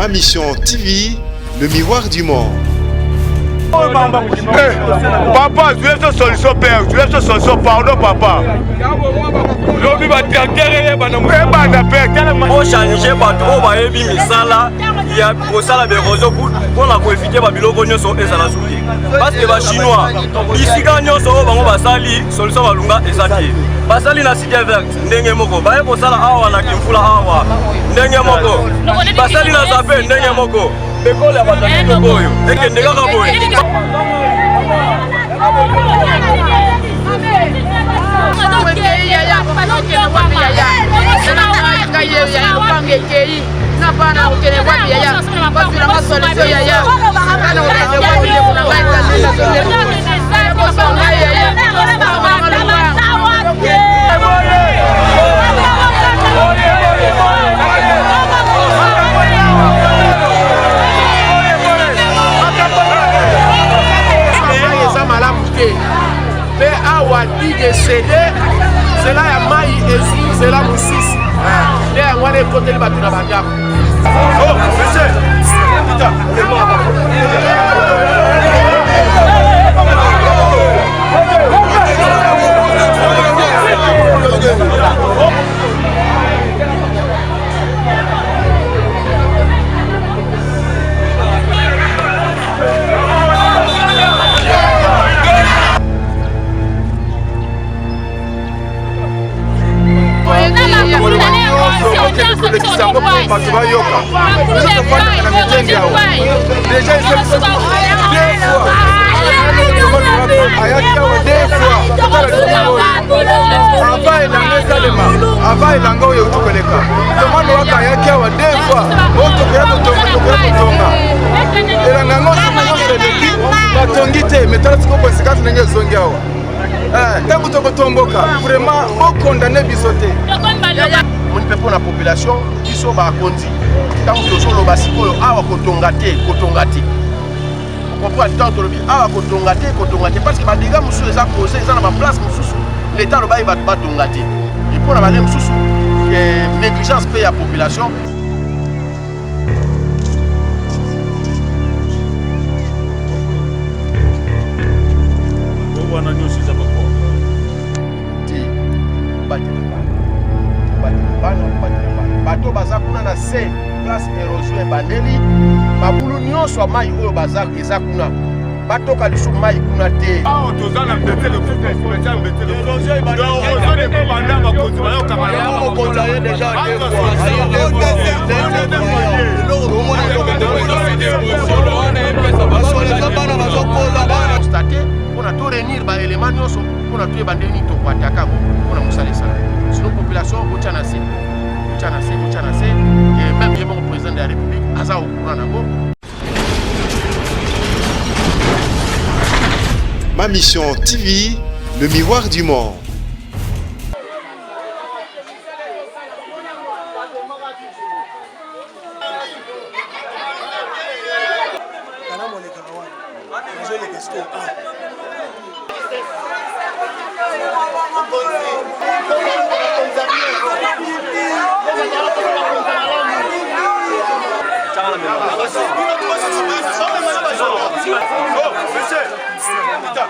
Ma Mission TV, le miroir du monde. Papa, je laisse solution, père. Je laisse solution, pardon, papa. Pour changer bateau, va évi misala. Il y a pour ça la béroso pour la coefficient babilo cognos sont et ça la soulier. Parce que les Chinois, ici gagnons sont au basali, solution balunga et ça qui. Basali na cité verte, ndenge moko. Baye pour ça la awa na kimfula awa, ndenge moko. Basali na zape, ndenge moko. Beko la bataki de boyo, et que ndega boyo. c'est là ya mai ezi c'est là musisi nde yango wana ekoteli bato na bandako. Oh, monsieur, putain, avant elanga oyo utukoleka tomano waka yaki awa deux fois otokoya kotonga elanga yango eleki batongi te metala siko conséquence ndenge ezongi awa ntango tokotomboka vraiment okondane biso te moni mpe mpo na population biso bakonzi ntango tozoloba sikoyo awa kotonga te comprendre ntango tolobi awa kotonga te parce que badega mosusu eza cause eza na baplace mosusu l'état alobai bato batonga te et mpo na bale mosusu négligence mpe ya population. wana nyonso eza bakoro ti bato baza kuna na se place érosion ebandeli babulu nyonso ya mai oyo baza eza kuna batoka lisusu mai kuna te. awa toza na mbetele mpona to réunir baélément nyonso mpona toyeba ndenge nini tokoataka yango mpona mosala esala sino population otya na se et même ye moko président de la république aza okura nango. Ma Mission TV, le miroir du monde. Oh, monsieur, putain,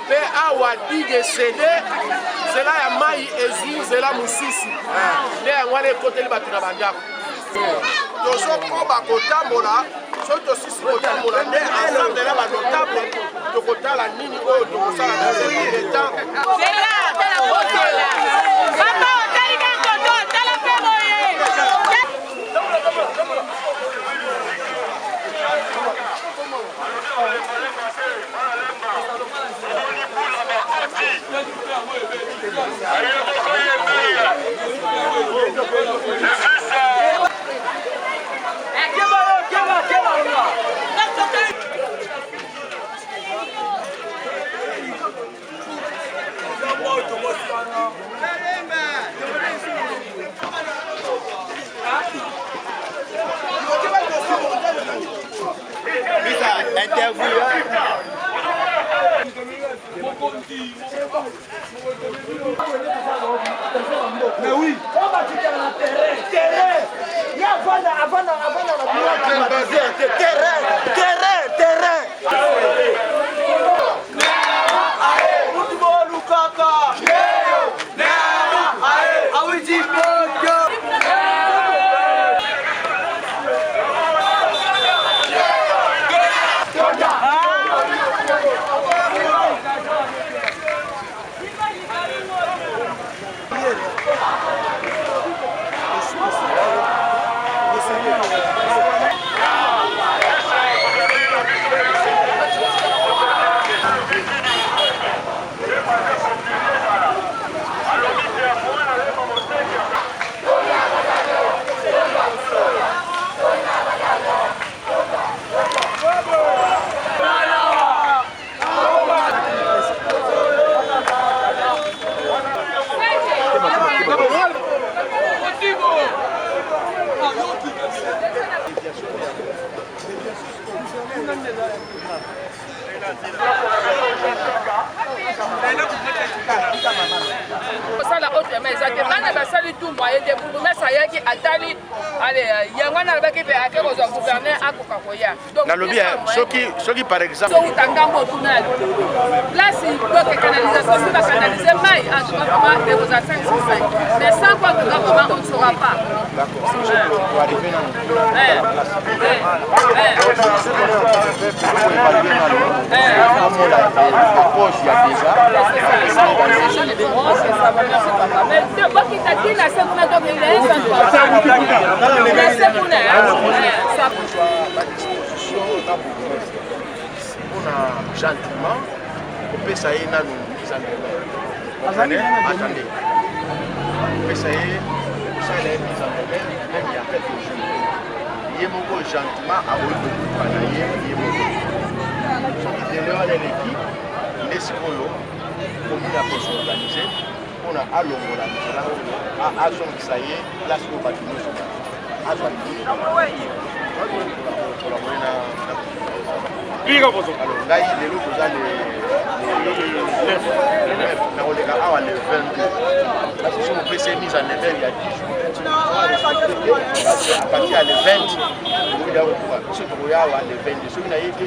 Pe awa dige cede zela ya mai ezwi zela mususu nde yango wana ekoteli bato na bandako tozokoba kotambola soki tosisi kotambola nde ensemble na banotable tokotala nini oyo tokosala na le temps Mais oui, on va quitter le terrain. Il y a avant terrain. Ça la autre mais ça demande à ça tout moyen de pour mais ça y est qui attali allez yangwana avec be ake ko gouverner akoka koya donc na lobby soki par exemple so utangambo tunal place bloc canalisation si va canaliser mai en tout cas vraiment de aux 5 mais sans quoi que vraiment on ne saura pas d'accord si je peux arriver gentiment kopesa ye nanu attendez kopesa ye kosala ye mise en demeure même il y a quelques jours ye moko gentiment akoki kokufa na ye moko soki dele wana eleki nde sikoyo komuna kosorganize mpona alongola misala oyo azongisa ye place oyo bato nyonso azwa alors ngai lelo toza nakoleka awa le 22 kasi so mopesa mise en demeure ya 10 jours apati ya le 20 okoida kokuwa biso tokoya awa le 22 soki nayebi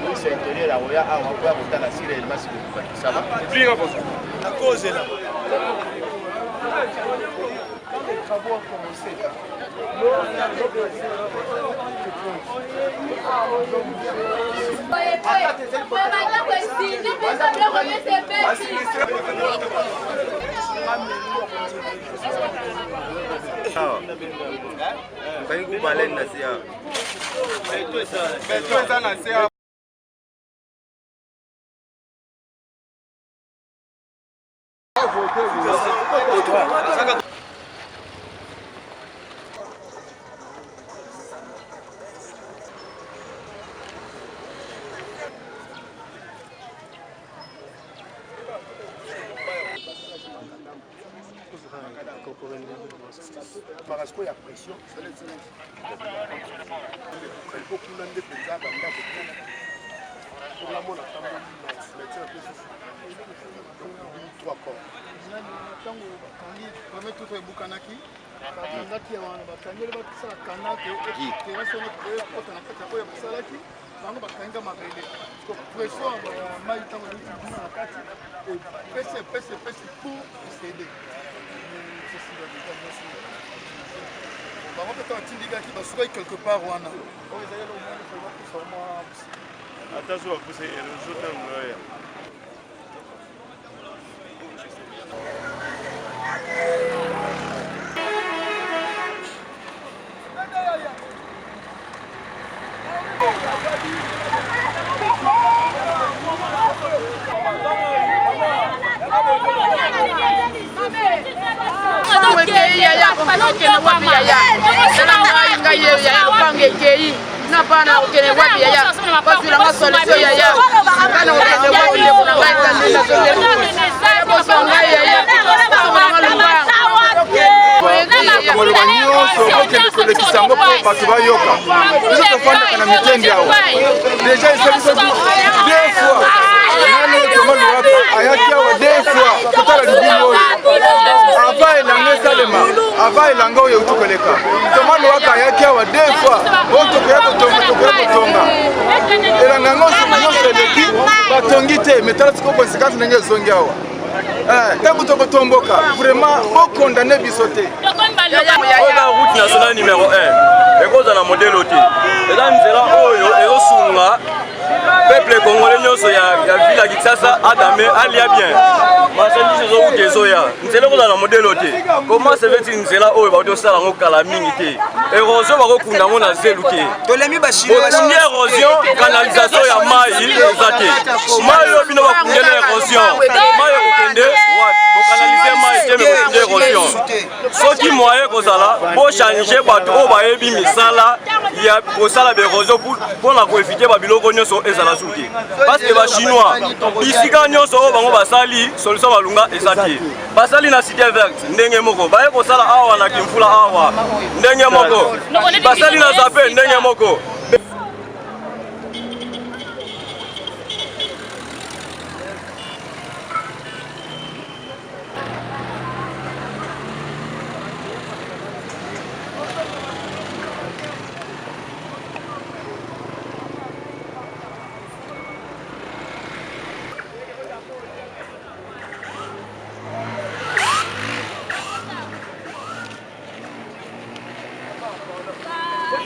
ministre intérieur akoya awa koya kotala si réellement si kokubakisama na cause là les travaux ont commencé. Marasco ya pression quelque part wana attention à pousser et le jeu d'un Ava ilanga oyo utukoleka. Tomando waka yaki awa deux fois. On tokoya kotonga. Elanga ngo nyonso eleki batongi te metala siko conséquence ndenge ezongi awa. Ntango tokotomboka vraiment okondane biso te. Oza route nationale numéro 1 ekozala modèle te. Eza nzela oyo ezosunga peuple congolais nyonso ya ville ya Kinshasa adame alia bien. Marchandise ezouti ezoya nzela ekozala modèle te. Comment se fait-il nzela oyo bakosala yango kala mingi te? Érosion bakokunda yango na zelu te. Bokundi érosion canalisation ya mai eza te. Mai oyo bino bakundi na érosion. Mai ekokende bokanalize mai te me bokundi érosion. Soki moyen kozala bochange bato oyo bayebi misala ya kosala baérosion mpona koevite babiloko nyonso ezala suki. Parce que bachinois bisika nyonso oyo bango basali solution balunga eza te. Basali na cité verte ndenge moko baye kosala awa na kimfula awa ndenge moko basali na zape ndenge moko.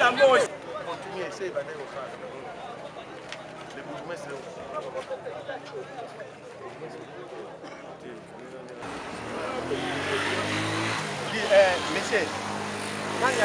Continuez, essayez d'aller au centre. Les mouvements, c'est monsieur, quand il y a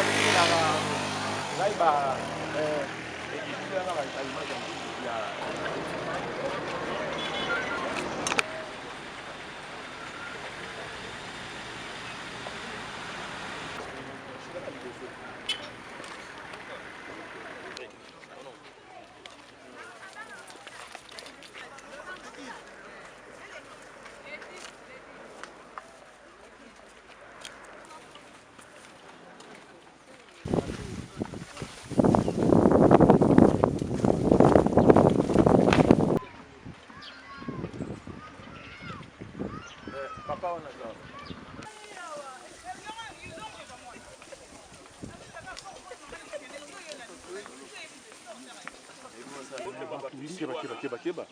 Keba.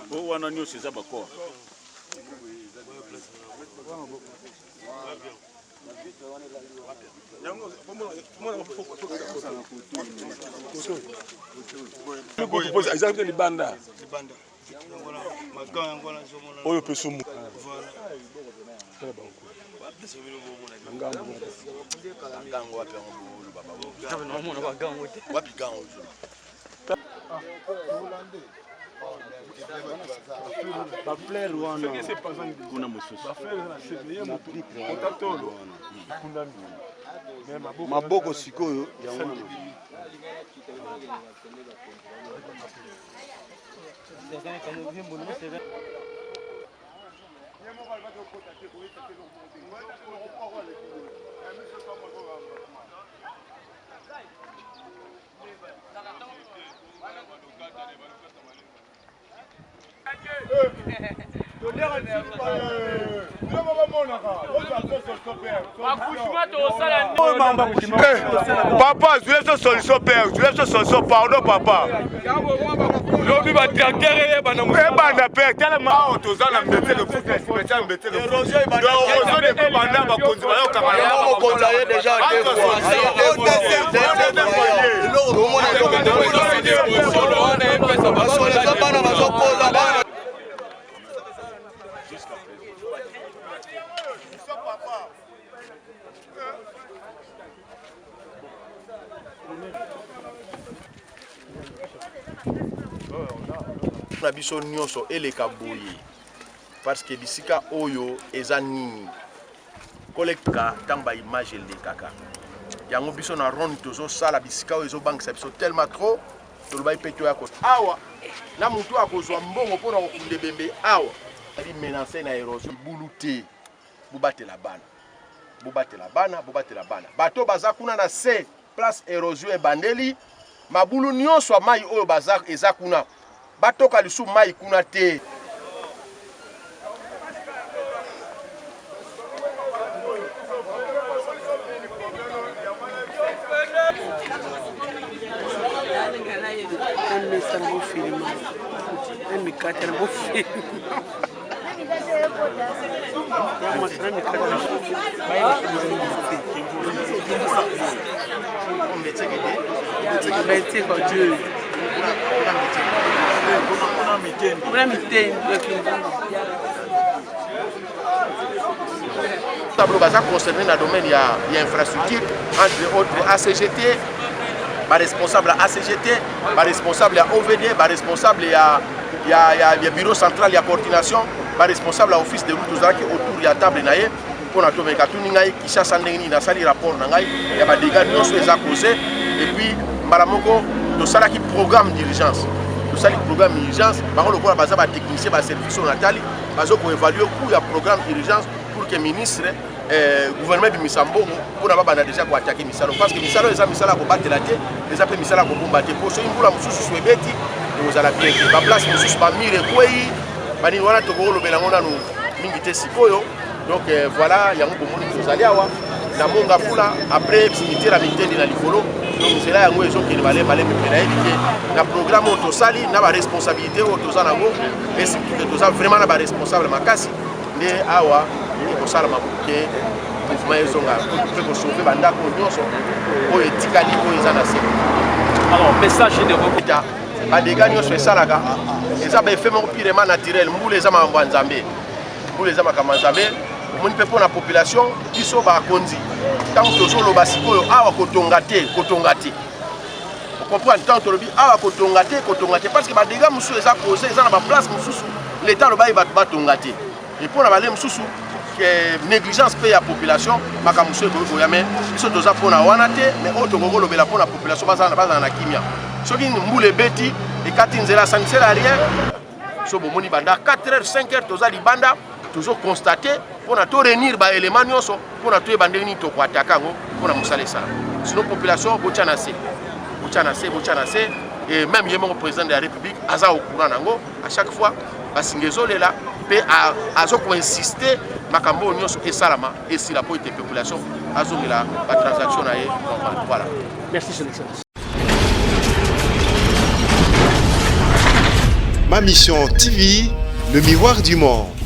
Bo wana nyonso eza bakor. Exemple libanda oyo pesumu baflere wana kuna mosusu maboko sikoyo yango wana Papa, je laisse solution, père. Je laisse solution, pardon, papa. lobi ba tracteur e bana mu bana père tellement autoza na mbete le foot spécial mbete le érosion de pe bana ba konzi ba yoka ba on konzaye déjà deux fois na biso nyonso eleka boye parce que bisika oyo eza nini koleka ntango baimage elekaka yango biso na ronde tozosala bisika oyo ezobangisa biso tellement trop tolobai mpe toya kota awa na motu akozwa mbongo mpona kokunda ebembe awa ali menace na érosion bulu te bobatela bana bobatela bana bobatela bana bato baza kuna na se place érosion ebandeli mabulu nyonso ya mai oyo baza eza kuna batoka lisu mai kuna te tableau baza concerné dans le domaine il y a infrastructure entre autres ACGT ba responsable à ACGT ba responsable à OVD ba responsable il y a bureau central il y a coordination ba responsable à office de route ozaki autour ya table naye pour na to meka tuni ngai kishasa ndengini na sali rapport na ngai ya ba dégâts nyonso eza causé et puis mbala moko to sala ki programme d'urgence to sali programme d'urgence ba ko lokola baza ba technicien ba service natali bazo ko évaluer coût ya programme d'urgence pour que ministre gouvernement bimisa mbongo mpona babanda déjà koatake misalo parce que misalo eza misala kobatela te eza mpe misala kobomba te po soki mbula mosusu so ebeti ekozala bien te baplace mosusu bamire ekwei banini wana tokolobela yango nanu mingi te sikoyo donc voilà yango bomoni tozali awa na monga fula après cimetière ya mitendi na likolo donc nzela yango ezokende balembale mpe nayebi te na programme oyo tosali na baresponsabilité oyo toza nango et surtout ke toza vraiment na baresponsable makasi nde awa kosala mabuke mouvement ezonga mpe kosauve bandako nyonso oyo etikali oyo eza na se alors message de repita badega nyonso esalaka eza baefe moko pirement naturel mbula eza makambo ya nzambe mbula eza makambo ya nzambe omoni mpe mpona population biso bakonzi ntango tozoloba sikoyo awa kotonga te okomprendre ntango tolobi awa kotonga te parce que badega mosusu eza cause eza na baplace mosusu l'état alobai bato batonga te et mpona bale mosusu négligence pe ya population makambo so ekoya me biso toza mpona wana te mais oyo tokokolobela mpona population bazala na kimia soki mbula ebeti ekati nzela sanisela rien so bomoni banda 4h 5h toza libanda tozokonstate mpona torenir baélément nyonso mpona toyeba ndenge nini tokoataka yango mpona mosala esala sinon population botya na se et même ye moko président de la république aza au courant nango à chaque fois basinga ezolela mpe azokoinsiste makambo oyo nyonso esalama esila mpo ete population azongela batransaction na ye normal. Voilà. Merci son excellence. Ma Mission TV, le miroir du monde.